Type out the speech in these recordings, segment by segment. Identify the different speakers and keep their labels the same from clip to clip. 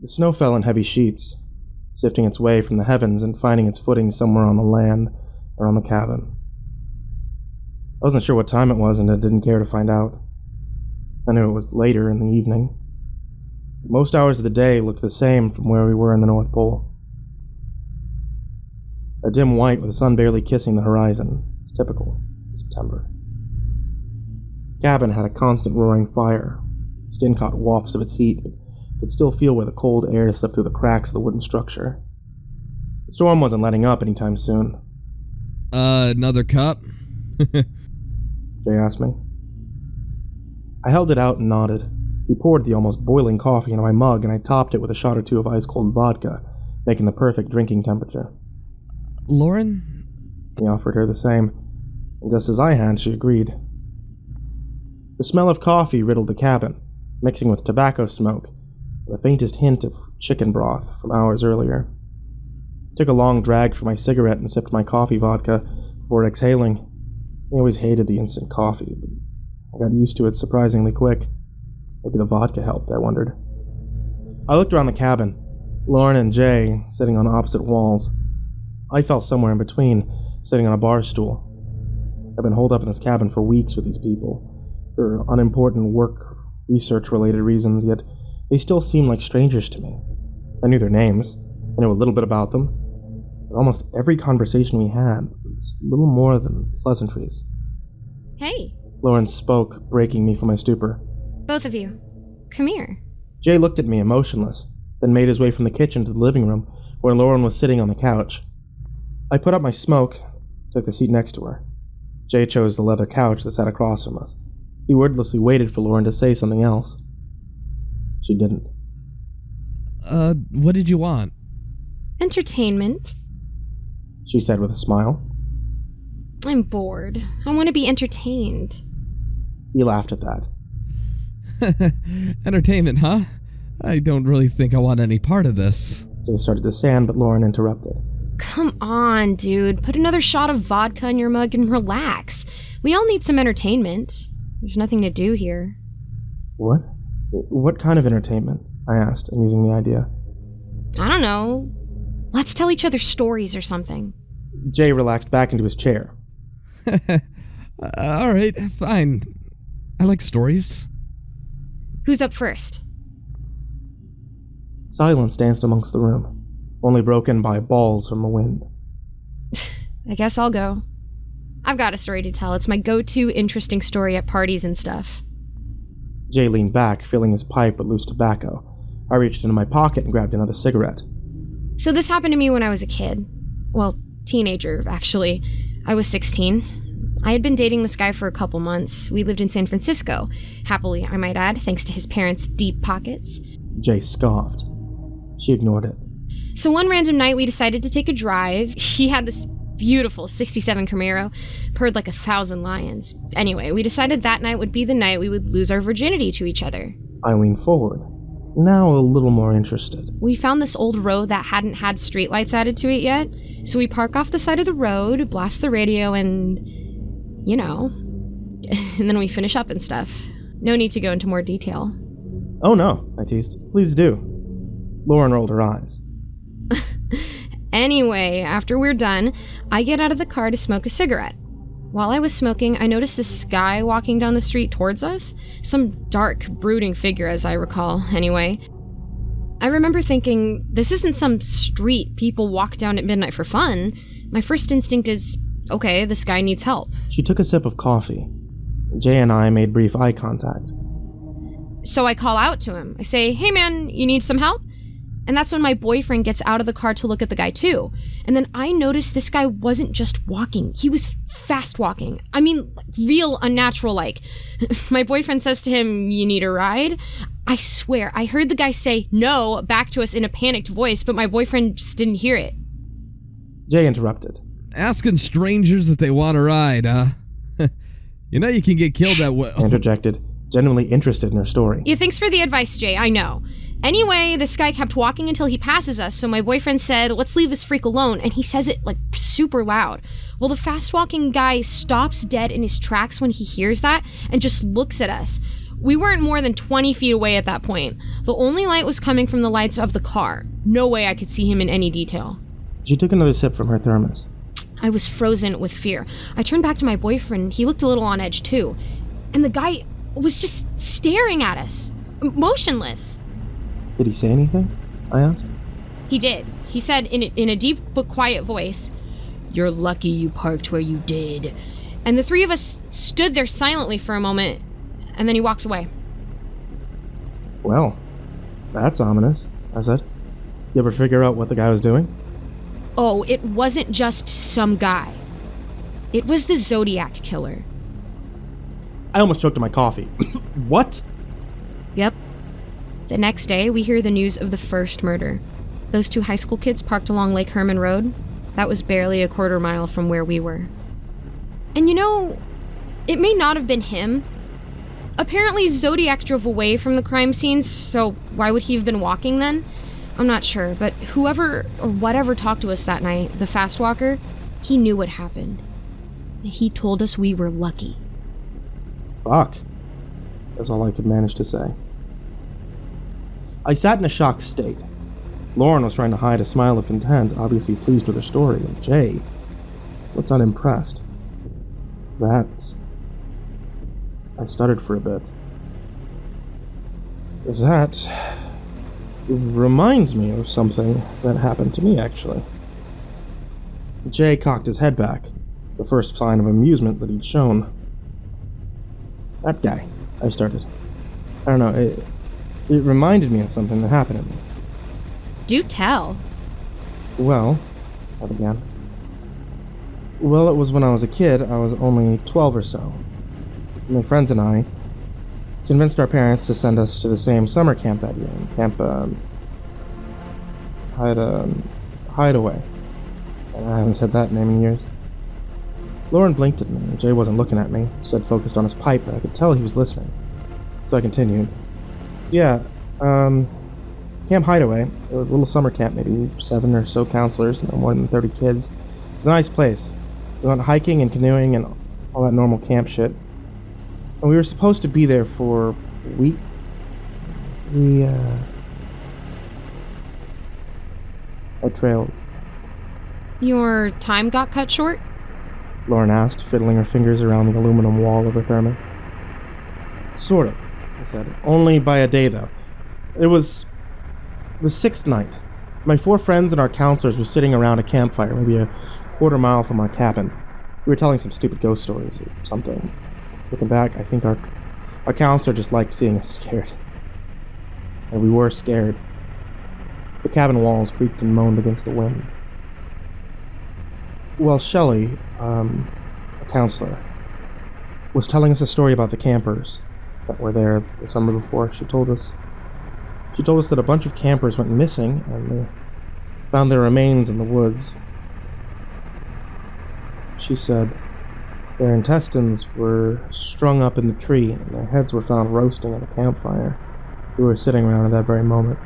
Speaker 1: The snow fell in heavy sheets, sifting its way from the heavens and finding its footing somewhere on the land or on the cabin. I wasn't sure what time it was, and I didn't care to find out. I knew it was later in the evening. Most hours of the day looked the same from where we were in the North Pole. A dim white with the sun barely kissing the horizon. It's typical in September. The cabin had a constant roaring fire. Skin caught wafts of its heat, but could still feel where the cold air slipped through the cracks of the wooden structure. The storm wasn't letting up anytime soon.
Speaker 2: Another cup?
Speaker 1: Jay asked me. I held it out and nodded. He poured the almost boiling coffee into my mug, and I topped it with a shot or two of ice-cold vodka, making the perfect drinking temperature.
Speaker 2: Lauren?
Speaker 1: He offered her the same, and just as I had, she agreed. The smell of coffee riddled the cabin, mixing with tobacco smoke, the faintest hint of chicken broth from hours earlier. I took a long drag from my cigarette and sipped my coffee vodka before exhaling. I always hated the instant coffee, but I got used to it surprisingly quick. Maybe the vodka helped, I wondered. I looked around the cabin, Lauren and Jay sitting on opposite walls. I fell somewhere in between, sitting on a bar stool. I've been holed up in this cabin for weeks with these people, for unimportant work, research-related reasons, yet they still seemed like strangers to me. I knew their names, I knew a little bit about them, but almost every conversation we had was little more than pleasantries.
Speaker 3: Hey.
Speaker 1: Lauren spoke, breaking me from my stupor.
Speaker 3: Both of you. Come here.
Speaker 1: Jay looked at me emotionless, then made his way from the kitchen to the living room, where Lauren was sitting on the couch. I put up my smoke, took the seat next to her. Jay chose the leather couch that sat across from us. He wordlessly waited for Lauren to say something else. She didn't.
Speaker 2: What did you want?
Speaker 3: Entertainment,
Speaker 1: she said with a smile.
Speaker 3: I'm bored. I want to be entertained.
Speaker 1: He laughed at that.
Speaker 2: Entertainment, huh? I don't really think I want any part of this.
Speaker 1: Jay started to stand, but Lauren interrupted.
Speaker 3: Come on, dude. Put another shot of vodka in your mug and relax. We all need some entertainment. There's nothing to do here.
Speaker 1: What? What kind of entertainment? I asked, amusing the idea.
Speaker 3: I don't know. Let's tell each other stories or something.
Speaker 1: Jay relaxed back into his chair.
Speaker 2: Alright, fine. I like stories.
Speaker 3: Who's up first?
Speaker 1: Silence danced amongst the room, only broken by balls from the wind.
Speaker 3: I guess I'll go. I've got a story to tell. It's my go-to interesting story at parties and stuff.
Speaker 1: Jay leaned back, filling his pipe with loose tobacco. I reached into my pocket and grabbed another cigarette.
Speaker 3: So this happened to me when I was a kid. Well, teenager, actually. I was 16. I had been dating this guy for a couple months. We lived in San Francisco. Happily, I might add, thanks to his parents' deep pockets.
Speaker 1: Jay scoffed. She ignored it.
Speaker 3: So one random night, we decided to take a drive. He had this beautiful 67 Camaro, purred like 1,000 lions. Anyway, we decided that night would be the night we would lose our virginity to each other.
Speaker 1: I leaned forward, now a little more interested.
Speaker 3: We found this old road that hadn't had streetlights added to it yet, so we park off the side of the road, blast the radio, and, you know, and then we finish up and stuff. No need to go into more detail.
Speaker 1: Oh no, I teased. Please do. Lauren rolled her eyes.
Speaker 3: Anyway, after we're done, I get out of the car to smoke a cigarette. While I was smoking, I noticed this guy walking down the street towards us. Some dark, brooding figure, as I recall, anyway. I remember thinking, this isn't some street people walk down at midnight for fun. My first instinct is, okay, this guy needs help.
Speaker 1: She took a sip of coffee. Jay and I made brief eye contact.
Speaker 3: So I call out to him. I say, hey man, you need some help? And that's when my boyfriend gets out of the car to look at the guy too. And then I noticed this guy wasn't just walking, he was fast walking. I mean, real unnatural like. My boyfriend says to him, you need a ride? I swear, I heard the guy say no back to us in a panicked voice, but my boyfriend just didn't hear it.
Speaker 1: Jay interrupted.
Speaker 2: Asking strangers if they want a ride, huh? You know you can get killed that way.
Speaker 1: Interjected, genuinely interested in her story.
Speaker 3: Yeah, thanks for the advice, Jay, I know. Anyway, this guy kept walking until he passes us, so my boyfriend said, let's leave this freak alone, and he says it, like, super loud. Well, the fast-walking guy stops dead in his tracks when he hears that and just looks at us. We weren't more than 20 feet away at that point. The only light was coming from the lights of the car. No way I could see him in any detail.
Speaker 1: She took another sip from her thermos.
Speaker 3: I was frozen with fear. I turned back to my boyfriend. He looked a little on edge too. And the guy was just staring at us, motionless.
Speaker 1: Did he say anything? I asked.
Speaker 3: He did. He said in a deep but quiet voice, "You're lucky you parked where you did." And the three of us stood there silently for a moment, and then he walked away.
Speaker 1: Well, that's ominous, I said. You ever figure out what the guy was doing?
Speaker 3: Oh, it wasn't just some guy. It was the Zodiac killer.
Speaker 1: I almost choked on my coffee. What?
Speaker 3: Yep. The next day, we hear the news of the first murder. Those 2 high school kids parked along Lake Herman Road. That was barely a quarter mile from where we were. And you know, it may not have been him. Apparently, Zodiac drove away from the crime scenes, so why would he have been walking then? I'm not sure, but whoever or whatever talked to us that night, the fast walker, he knew what happened. He told us we were lucky.
Speaker 1: Fuck. That's all I could manage to say. I sat in a shocked state. Lauren was trying to hide a smile of content, obviously pleased with her story, and Jay looked unimpressed. I stuttered for a bit. That reminds me of something that happened to me, actually. Jay cocked his head back, the first sign of amusement that he'd shown. That guy, I started. I don't know, it reminded me of something that happened to me.
Speaker 3: Do tell.
Speaker 1: Well, I began. Well, it was when I was a kid. I was only 12 or so. My friends and I convinced our parents to send us to the same summer camp that year, Camp Hideaway. And I haven't said that name in years. Lauren blinked at me, and Jay wasn't looking at me, instead focused on his pipe, but I could tell he was listening. So I continued. Yeah, Camp Hideaway. It was a little summer camp, maybe 7 or so counselors, no more than 30 kids. It was a nice place. We went hiking and canoeing and all that normal camp shit. And we were supposed to be there for a week. I trailed.
Speaker 3: Your time got cut short?
Speaker 1: Lauren asked, fiddling her fingers around the aluminum wall of her thermos. Sort of, I said. Only by a day, though. It was the 6th night. My 4 friends and our counselors were sitting around a campfire, maybe a quarter mile from our cabin. We were telling some stupid ghost stories or something. Looking back, I think our counselor just liked seeing us scared. And we were scared. The cabin walls creaked and moaned against the wind. Well, Shelley, a counselor, was telling us a story about the campers that were there the summer before. She told us that a bunch of campers went missing and they found their remains in the woods. She said their intestines were strung up in the tree and their heads were found roasting at a campfire. We were sitting around at that very moment.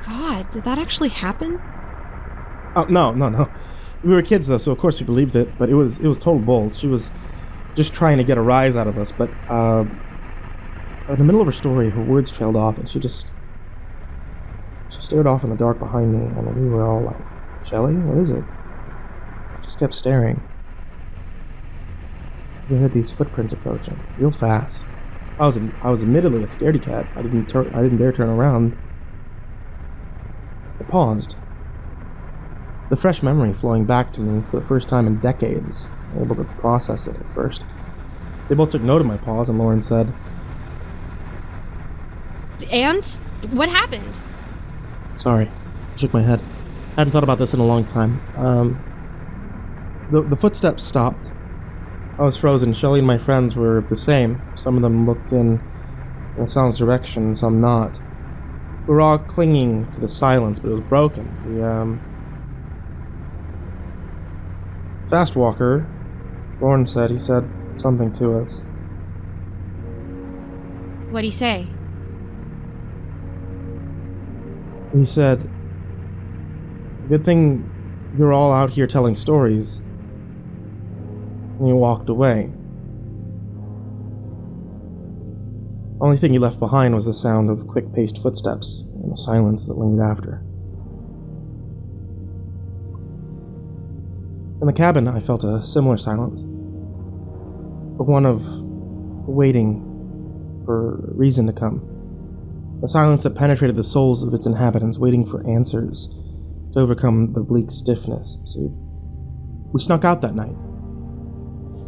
Speaker 3: God, did that actually happen?
Speaker 1: Oh, no. We were kids, though, so of course we believed it, but it was total bull. She was just trying to get a rise out of us, but in the middle of her story, her words trailed off, and she stared off in the dark behind me, and we were all like, Shelley, what is it? She just kept staring. We heard these footprints approaching, real fast. I was admittedly a scaredy cat. I didn't dare turn around. I paused. The fresh memory flowing back to me for the first time in decades, able to process it at first. They both took note of my pause, and Lauren said,
Speaker 3: And? What happened?
Speaker 1: Sorry. I shook my head. I hadn't thought about this in a long time. The footsteps stopped. I was frozen. Shelley and my friends were the same. Some of them looked in the sound's direction, some not. We were all clinging to the silence, but it was broken. The fast walker, as Lauren said, he said something to us.
Speaker 3: What'd he say?
Speaker 1: He said, good thing you're all out here telling stories. And he walked away. Only thing he left behind was the sound of quick-paced footsteps and the silence that lingered after. In the cabin, I felt a similar silence, but one of waiting for reason to come. A silence that penetrated the souls of its inhabitants, waiting for answers to overcome the bleak stiffness. So we snuck out that night.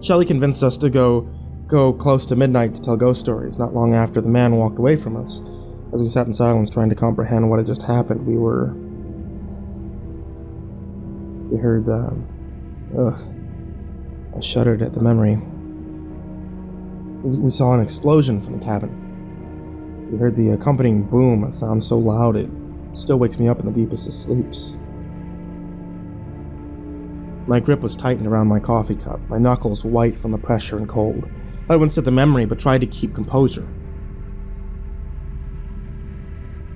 Speaker 1: Shelley convinced us to go close to midnight to tell ghost stories. Not long after the man walked away from us, as we sat in silence trying to comprehend what had just happened, we heard, I shuddered at the memory. We saw an explosion from the cabins. We heard the accompanying boom, a sound so loud it still wakes me up in the deepest of sleeps. My grip was tightened around my coffee cup, my knuckles white from the pressure and cold. I winced at the memory, but tried to keep composure.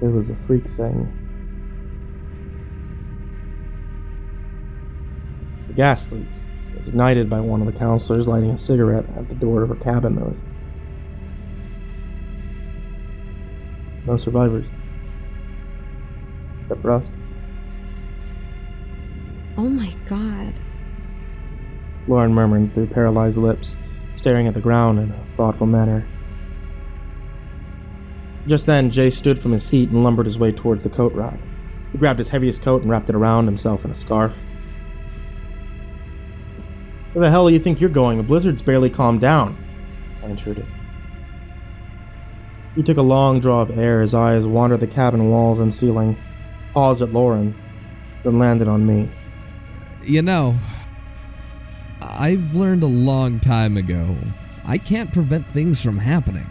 Speaker 1: It was a freak thing. The gas leak was ignited by one of the counselors lighting a cigarette at the door of her cabin. There was no survivors. Except for us.
Speaker 3: Oh my god.
Speaker 1: Lauren murmured through paralyzed lips, staring at the ground in a thoughtful manner. Just then, Jay stood from his seat and lumbered his way towards the coat rack. He grabbed his heaviest coat and wrapped it around himself in a scarf. Where the hell do you think you're going? The blizzard's barely calmed down, I intruded. He took a long draw of air, his eyes wandered the cabin walls and ceiling, paused at Lauren, then landed on me.
Speaker 2: You know, I've learned a long time ago, I can't prevent things from happening.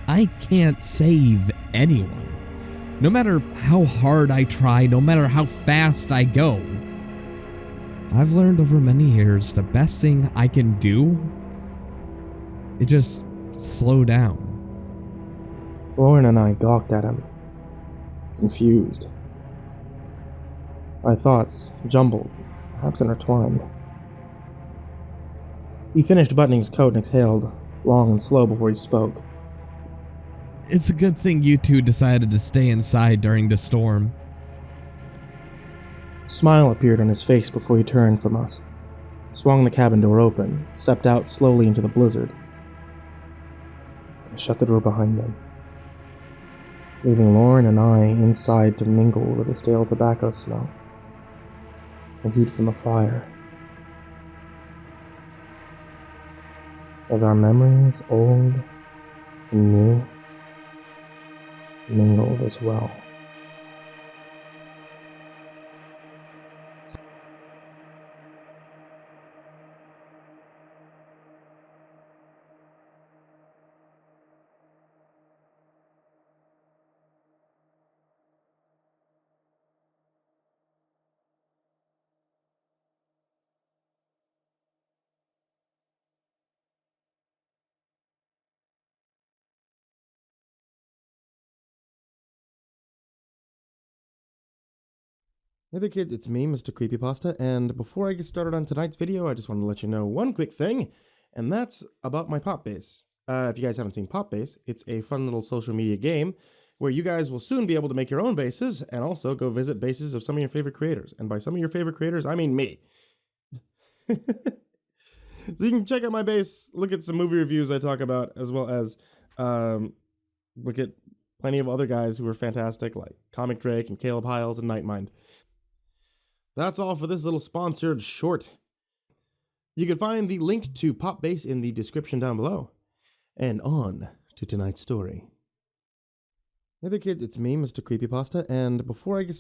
Speaker 2: I can't save anyone. No matter how hard I try, no matter how fast I go. I've learned over many years the best thing I can do is just slow down.
Speaker 1: Lauren and I gawked at him, confused. Our thoughts jumbled, perhaps intertwined. He finished buttoning his coat and exhaled, long and slow before he spoke.
Speaker 2: It's a good thing you two decided to stay inside during the storm.
Speaker 1: A smile appeared on his face before he turned from us, swung the cabin door open, stepped out slowly into the blizzard, and shut the door behind them, leaving Lauren and I inside to mingle with the stale tobacco smell and heat from the fire. As our memories, old and new, mingled as well. Hey there kids, it's me, MrCreepyPasta, and before I get started on tonight's video, I just wanted to let you know one quick thing, and that's about my Pop Base. If you guys haven't seen Pop Base, it's a fun little social media game where you guys will soon be able to make your own bases and also go visit bases of some of your favorite creators. And by some of your favorite creators, I mean me. So you can check out my base, look at some movie reviews I talk about, as well as look at plenty of other guys who are fantastic, like Comic Drake and Caleb Hiles and Nightmind. That's all for this little sponsored short. You can find the link to Pop Base in the description down below. And on to tonight's story. Hey there kids, it's me, MrCreepyPasta, and before I get